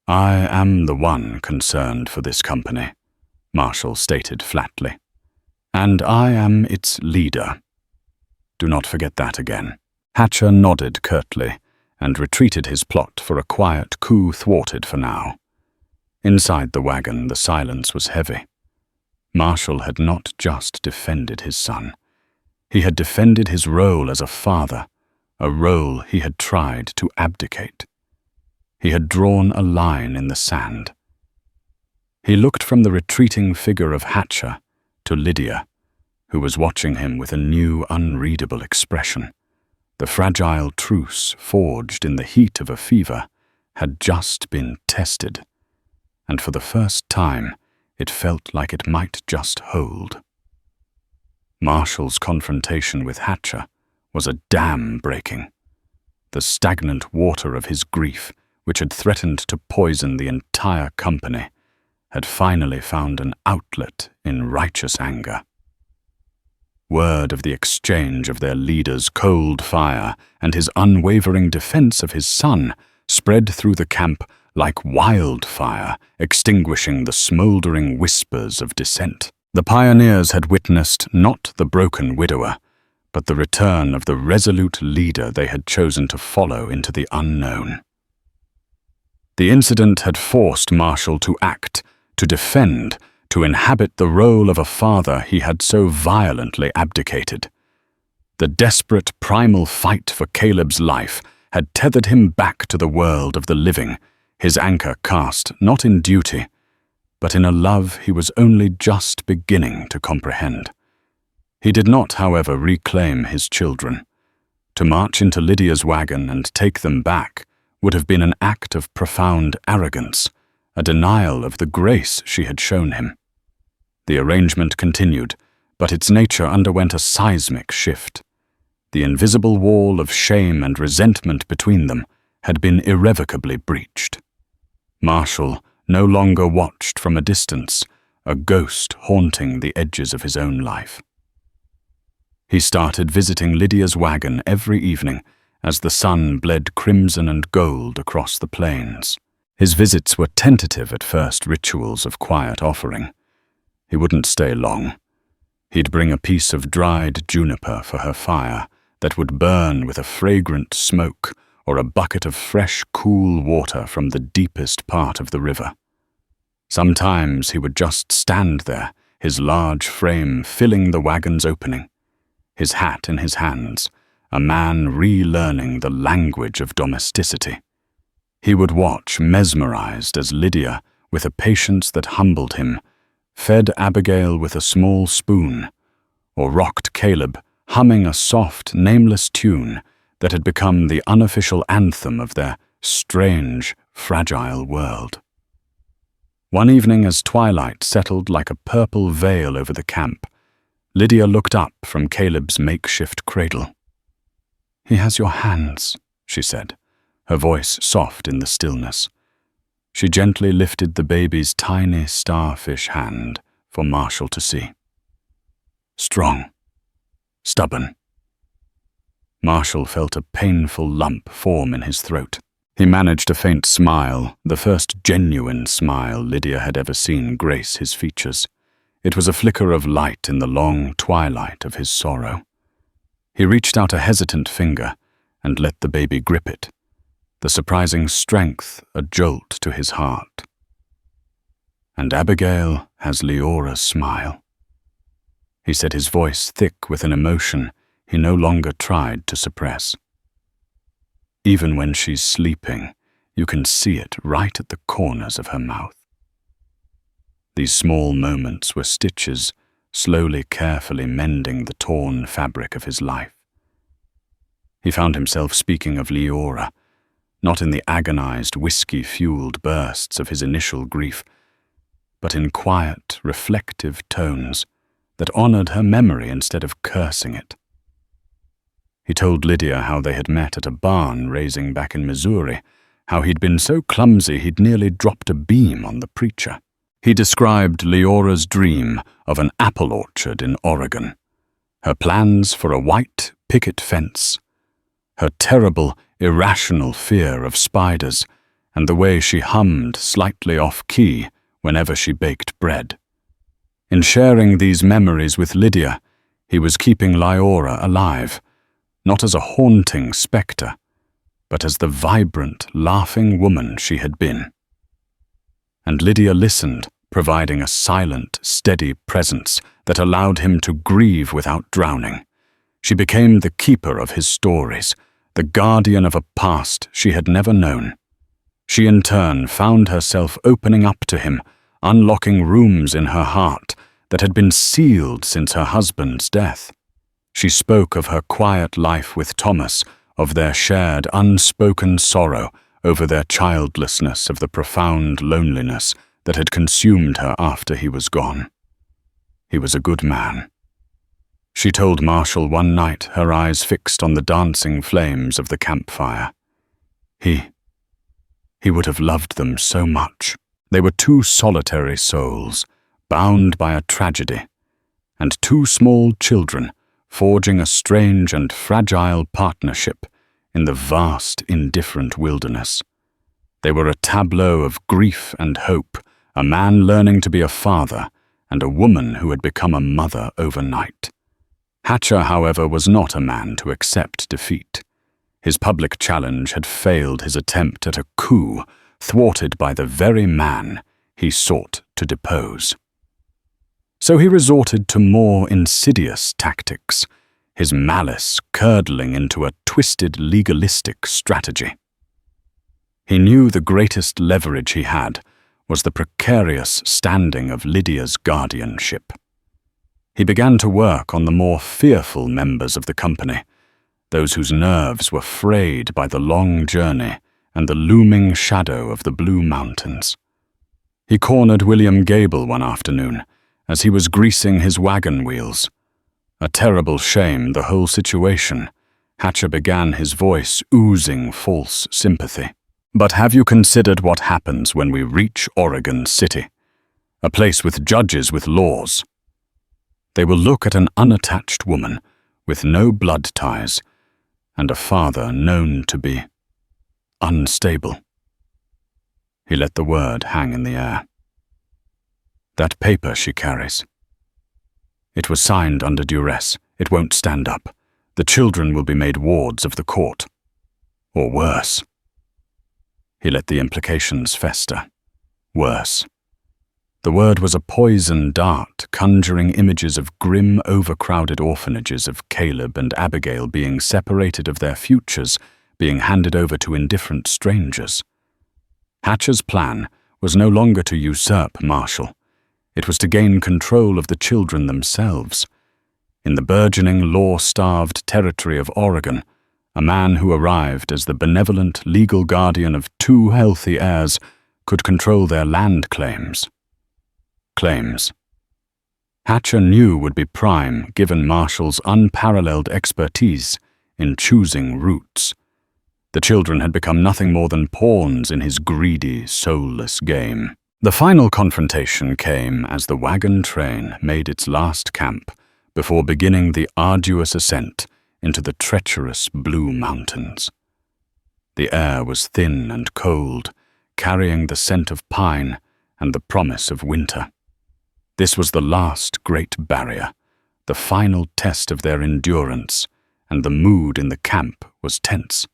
I am the one concerned for this company, Marshall stated flatly. And I am its leader. Do not forget that again. Hatcher nodded curtly and retreated his plot for a quiet coup thwarted for now. Inside the wagon, the silence was heavy. Marshall had not just defended his son. He had defended his role as a father, a role he had tried to abdicate. He had drawn a line in the sand. He looked from the retreating figure of Hatcher to Lydia, who was watching him with a new, unreadable expression. The fragile truce forged in the heat of a fever had just been tested, and for the first time it felt like it might just hold. Marshall's confrontation with Hatcher was a dam breaking. The stagnant water of his grief, which had threatened to poison the entire company, had finally found an outlet in righteous anger. Word of the exchange of their leader's cold fire and his unwavering defense of his son spread through the camp like wildfire, extinguishing the smoldering whispers of dissent. The pioneers had witnessed not the broken widower, but the return of the resolute leader they had chosen to follow into the unknown. The incident had forced Marshall to act, to defend, to inhabit the role of a father he had so violently abdicated. The desperate primal fight for Caleb's life had tethered him back to the world of the living, his anchor cast not in duty, but in a love he was only just beginning to comprehend. He did not, however, reclaim his children. To march into Lydia's wagon and take them back would have been an act of profound arrogance, a denial of the grace she had shown him. The arrangement continued, but its nature underwent a seismic shift. The invisible wall of shame and resentment between them had been irrevocably breached. Marshall no longer watched from a distance, a ghost haunting the edges of his own life. He started visiting Lydia's wagon every evening as the sun bled crimson and gold across the plains. His visits were tentative at first, rituals of quiet offering. He wouldn't stay long. He'd bring a piece of dried juniper for her fire that would burn with a fragrant smoke, or a bucket of fresh, cool water from the deepest part of the river. Sometimes he would just stand there, his large frame filling the wagon's opening, his hat in his hands, a man relearning the language of domesticity. He would watch, mesmerized, as Lydia, with a patience that humbled him, fed Abigail with a small spoon, or rocked Caleb, humming a soft, nameless tune that had become the unofficial anthem of their strange, fragile world. One evening, as twilight settled like a purple veil over the camp, Lydia looked up from Caleb's makeshift cradle. "He has your hands," she said, her voice soft in the stillness. She gently lifted the baby's tiny starfish hand for Marshall to see. Strong, stubborn. Marshall felt a painful lump form in his throat. He managed a faint smile, the first genuine smile Lydia had ever seen grace his features. It was a flicker of light in the long twilight of his sorrow. He reached out a hesitant finger and let the baby grip it, the surprising strength a jolt to his heart. "And Abigail has Leora's smile," he said, his voice thick with an emotion he no longer tried to suppress. "Even when she's sleeping, you can see it right at the corners of her mouth." These small moments were stitches, slowly, carefully mending the torn fabric of his life. He found himself speaking of Leora, not in the agonized, whiskey-fueled bursts of his initial grief, but in quiet, reflective tones that honored her memory instead of cursing it. He told Lydia how they had met at a barn raising back in Missouri, how he'd been so clumsy he'd nearly dropped a beam on the preacher. He described Leora's dream of an apple orchard in Oregon, her plans for a white picket fence, her terrible, irrational fear of spiders, and the way she hummed slightly off-key whenever she baked bread. In sharing these memories with Lydia, he was keeping Leora alive, not as a haunting spectre, but as the vibrant, laughing woman she had been. And Lydia listened, providing a silent, steady presence that allowed him to grieve without drowning. She became the keeper of his stories, the guardian of a past she had never known. She in turn found herself opening up to him, unlocking rooms in her heart that had been sealed since her husband's death. She spoke of her quiet life with Thomas, of their shared unspoken sorrow over their childlessness, of the profound loneliness that had consumed her after he was gone. He was a good man. She told Marshall one night, her eyes fixed on the dancing flames of the campfire. He would have loved them so much. They were two solitary souls, bound by a tragedy, and two small children forging a strange and fragile partnership in the vast, indifferent wilderness. They were a tableau of grief and hope, a man learning to be a father, and a woman who had become a mother overnight. Hatcher, however, was not a man to accept defeat. His public challenge had failed his attempt at a coup, thwarted by the very man he sought to depose. So he resorted to more insidious tactics, his malice curdling into a twisted legalistic strategy. He knew the greatest leverage he had was the precarious standing of Lydia's guardianship. He began to work on the more fearful members of the company, those whose nerves were frayed by the long journey and the looming shadow of the Blue Mountains. He cornered William Gable one afternoon as he was greasing his wagon wheels. A terrible shame, the whole situation. Hatcher began, his voice oozing false sympathy. But have you considered what happens when we reach Oregon City? A place with judges with laws. They will look at an unattached woman with no blood ties and a father known to be unstable. He let the word hang in the air. That paper she carries. It was signed under duress. It won't stand up. The children will be made wards of the court. Or worse. He let the implications fester. Worse. The word was a poison dart, conjuring images of grim, overcrowded orphanages of Caleb and Abigail being separated of their futures, being handed over to indifferent strangers. Hatcher's plan was no longer to usurp Marshall. It was to gain control of the children themselves. In the burgeoning, law-starved territory of Oregon, a man who arrived as the benevolent legal guardian of two healthy heirs could control their land claims. Hatcher knew would be prime given Marshall's unparalleled expertise in choosing routes. The children had become nothing more than pawns in his greedy, soulless game. The final confrontation came as the wagon train made its last camp before beginning the arduous ascent into the treacherous Blue Mountains. The air was thin and cold, carrying the scent of pine and the promise of winter. This was the last great barrier, the final test of their endurance, and the mood in the camp was tense.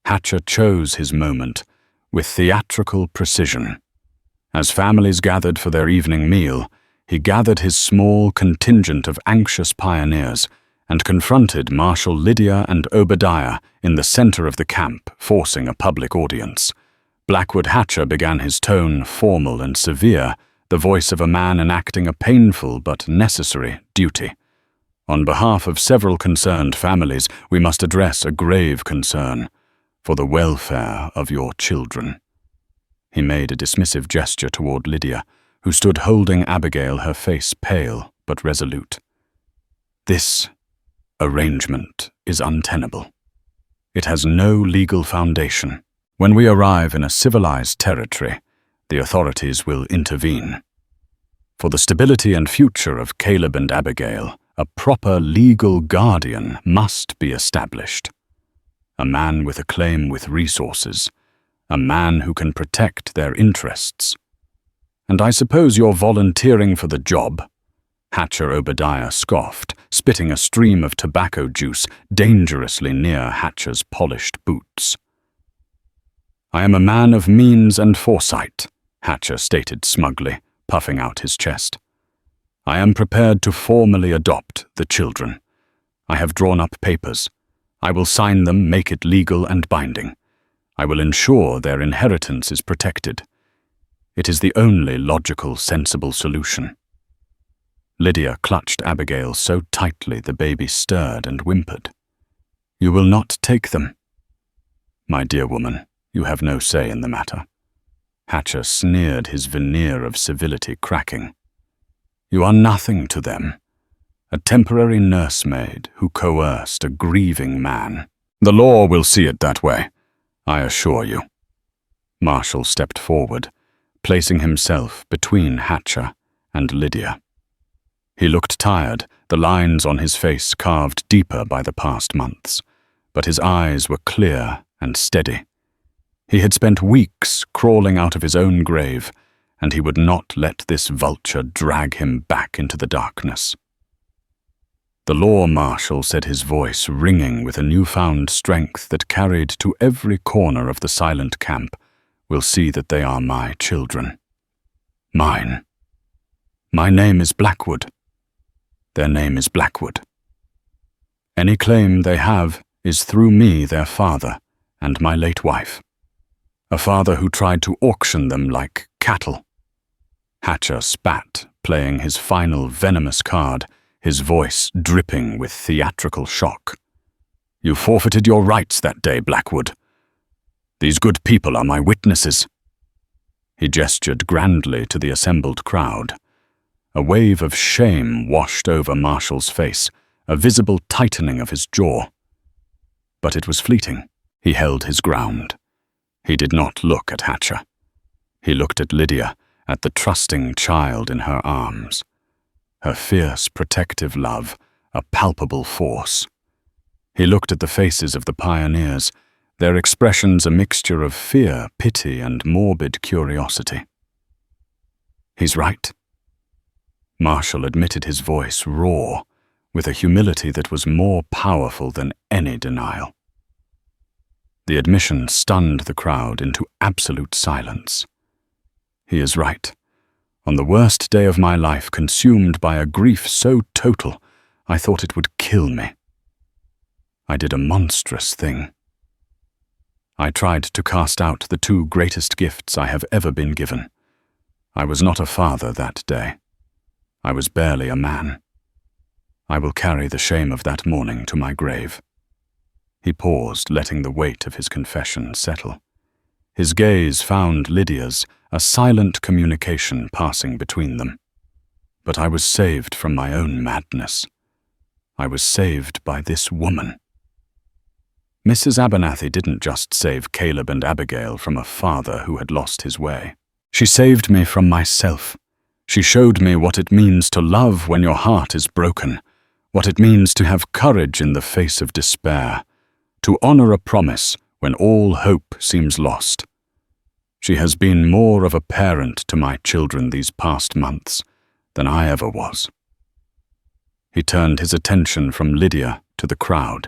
Hatcher chose his moment with theatrical precision. As families gathered for their evening meal, he gathered his small contingent of anxious pioneers and confronted Marshal, Lydia, and Obadiah in the center of the camp, forcing a public audience. Blackwood Hatcher began his tone formal and severe, the voice of a man enacting a painful but necessary duty. On behalf of several concerned families, we must address a grave concern for the welfare of your children. He made a dismissive gesture toward Lydia, who stood holding Abigail, her face pale but resolute. This arrangement is untenable. It has no legal foundation. When we arrive in a civilized territory, The authorities will intervene. For the stability and future of Caleb and Abigail, a proper legal guardian must be established. A man with a claim with resources, a man who can protect their interests. And I suppose you're volunteering for the job? Hatcher Obadiah scoffed, spitting a stream of tobacco juice dangerously near Hatcher's polished boots. I am a man of means and foresight, Hatcher stated smugly, puffing out his chest. I am prepared to formally adopt the children. I have drawn up papers. I will sign them, make it legal and binding. I will ensure their inheritance is protected. It is the only logical, sensible solution. Lydia clutched Abigail so tightly the baby stirred and whimpered. You will not take them. My dear woman, you have no say in the matter. Hatcher sneered, his veneer of civility cracking. You are nothing to them. A temporary nursemaid who coerced a grieving man. The law will see it that way, I assure you. Marshall stepped forward, placing himself between Hatcher and Lydia. He looked tired, the lines on his face carved deeper by the past months, but his eyes were clear and steady. He had spent weeks crawling out of his own grave, and he would not let this vulture drag him back into the darkness. The law marshal said, his voice ringing with a newfound strength that carried to every corner of the silent camp, will see that they are my children. Mine. My name is Blackwood. Their name is Blackwood. Any claim they have is through me, their father, and my late wife. A father who tried to auction them like cattle. Hatcher spat, playing his final venomous card, his voice dripping with theatrical shock. You forfeited your rights that day, Blackwood. These good people are my witnesses. He gestured grandly to the assembled crowd. A wave of shame washed over Marshall's face, a visible tightening of his jaw. But it was fleeting. He held his ground. He did not look at Hatcher. He looked at Lydia, at the trusting child in her arms. Her fierce, protective love, a palpable force. He looked at the faces of the pioneers, their expressions a mixture of fear, pity, and morbid curiosity. He's right. Marshall admitted, his voice raw, with a humility that was more powerful than any denial. The admission stunned the crowd into absolute silence. He is right. On the worst day of my life, consumed by a grief so total, I thought it would kill me. I did a monstrous thing. I tried to cast out the two greatest gifts I have ever been given. I was not a father that day. I was barely a man. I will carry the shame of that morning to my grave. He paused, letting the weight of his confession settle. His gaze found Lydia's, a silent communication passing between them. But I was saved from my own madness. I was saved by this woman. Mrs. Abernathy didn't just save Caleb and Abigail from a father who had lost his way. She saved me from myself. She showed me what it means to love when your heart is broken, what it means to have courage in the face of despair, to honor a promise when all hope seems lost. She has been more of a parent to my children these past months than I ever was. He turned his attention from Lydia to the crowd,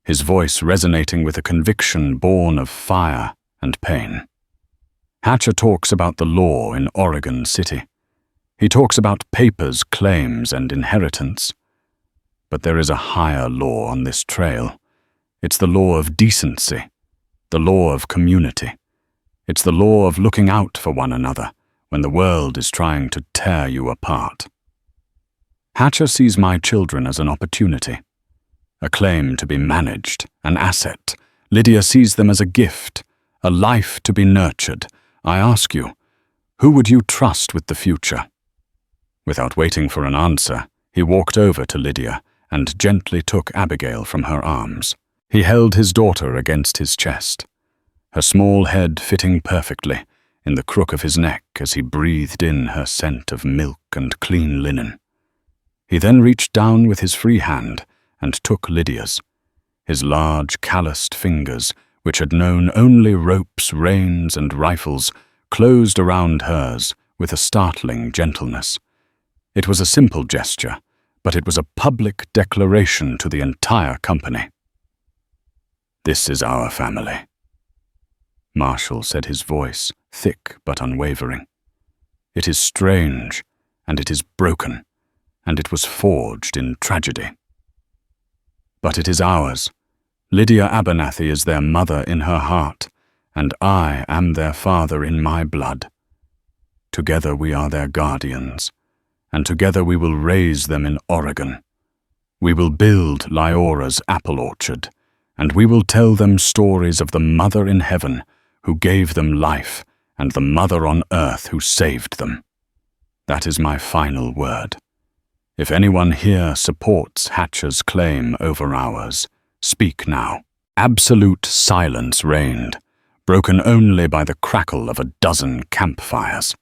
his voice resonating with a conviction born of fire and pain. Hatcher talks about the law in Oregon City. He talks about papers, claims, and inheritance. But there is a higher law on this trail. It's the law of decency, the law of community. It's the law of looking out for one another when the world is trying to tear you apart. Hatcher sees my children as an opportunity, a claim to be managed, an asset. Lydia sees them as a gift, a life to be nurtured. I ask you, who would you trust with the future? Without waiting for an answer, he walked over to Lydia and gently took Abigail from her arms. He held his daughter against his chest, her small head fitting perfectly in the crook of his neck as he breathed in her scent of milk and clean linen. He then reached down with his free hand and took Lydia's. His large, calloused fingers, which had known only ropes, reins, and rifles, closed around hers with a startling gentleness. It was a simple gesture, but it was a public declaration to the entire company. "This is our family." Marshall said, his voice thick but unwavering. "It is strange, and it is broken, and it was forged in tragedy. But it is ours. Lydia Abernathy is their mother in her heart, and I am their father in my blood. Together we are their guardians, and together we will raise them in Oregon. We will build Lyora's apple orchard, and we will tell them stories of the Mother in heaven who gave them life and the Mother on earth who saved them. That is my final word. If anyone here supports Hatcher's claim over ours, speak now." Absolute silence reigned, broken only by the crackle of a dozen campfires.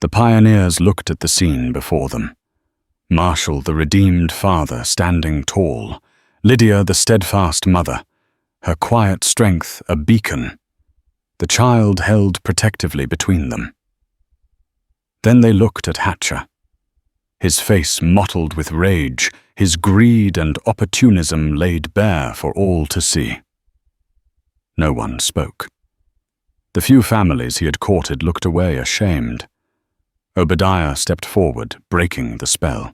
The pioneers looked at the scene before them. Marshall, the redeemed father, standing tall, Lydia, the steadfast mother, her quiet strength a beacon, the child held protectively between them. Then they looked at Hatcher. His face mottled with rage, his greed and opportunism laid bare for all to see. No one spoke. The few families he had courted looked away ashamed. Obadiah stepped forward, breaking the spell.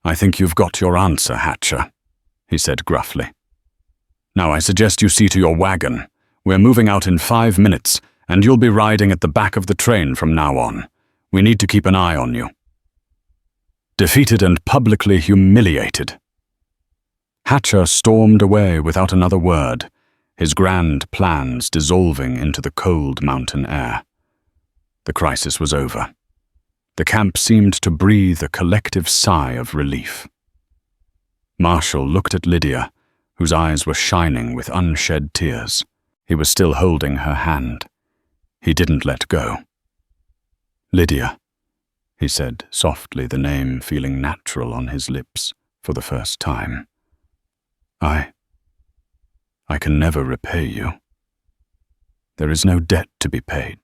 "I think you've got your answer, Hatcher," he said gruffly. "Now I suggest you see to your wagon. We're moving out in 5 minutes, and you'll be riding at the back of the train from now on. We need to keep an eye on you." Defeated and publicly humiliated, Hatcher stormed away without another word, his grand plans dissolving into the cold mountain air. The crisis was over. The camp seemed to breathe a collective sigh of relief. Marshall looked at Lydia, whose eyes were shining with unshed tears. He was still holding her hand. He didn't let go. "Lydia," he said softly, the name feeling natural on his lips for the first time. I can never repay you. There is no debt to be paid.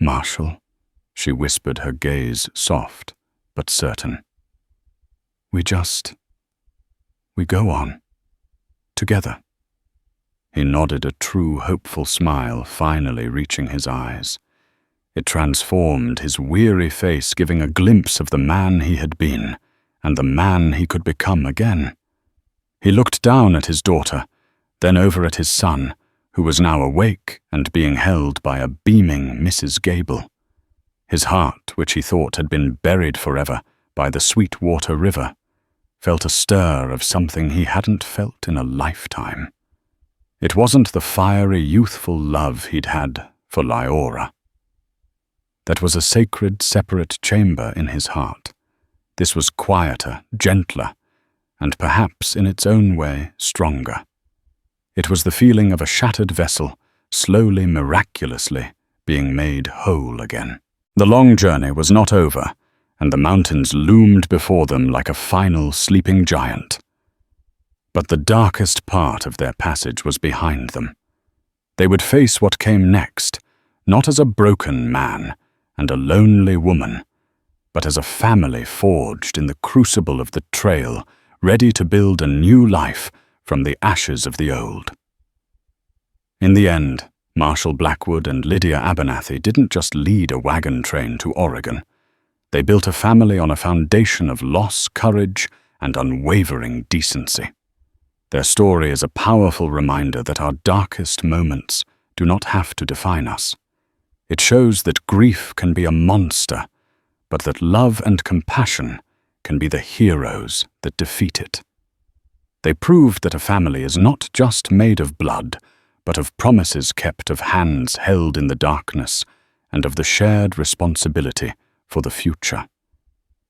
Marshall," she whispered, her gaze soft but certain. We go on. Together." He nodded, a true, hopeful smile finally reaching his eyes. It transformed his weary face, giving a glimpse of the man he had been, and the man he could become again. He looked down at his daughter, then over at his son, who was now awake and being held by a beaming Mrs. Gable. His heart, which he thought had been buried forever by the Sweetwater River, felt a stir of something he hadn't felt in a lifetime. It wasn't the fiery, youthful love he'd had for Lyora. That was a sacred, separate chamber in his heart. This was quieter, gentler, and perhaps in its own way stronger. It was the feeling of a shattered vessel, slowly, miraculously, being made whole again. The long journey was not over, and the mountains loomed before them like a final sleeping giant. But the darkest part of their passage was behind them. They would face what came next, not as a broken man and a lonely woman, but as a family forged in the crucible of the trail, ready to build a new life from the ashes of the old. In the end, Marshall Blackwood and Lydia Abernathy didn't just lead a wagon train to Oregon. They built a family on a foundation of loss, courage, and unwavering decency. Their story is a powerful reminder that our darkest moments do not have to define us. It shows that grief can be a monster, but that love and compassion can be the heroes that defeat it. They proved that a family is not just made of blood, but of promises kept, of hands held in the darkness, and of the shared responsibility for the future.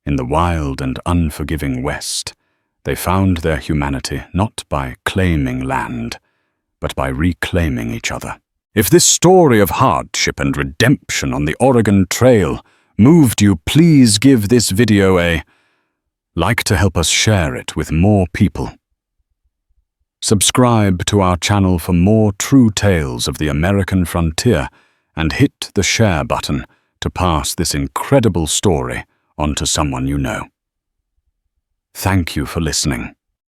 In the wild and unforgiving West, they found their humanity not by claiming land, but by reclaiming each other. If this story of hardship and redemption on the Oregon Trail moved you, please give this video a like to help us share it with more people. Subscribe to our channel for more true tales of the American frontier and hit the share button to pass this incredible story on to someone you know. Thank you for listening.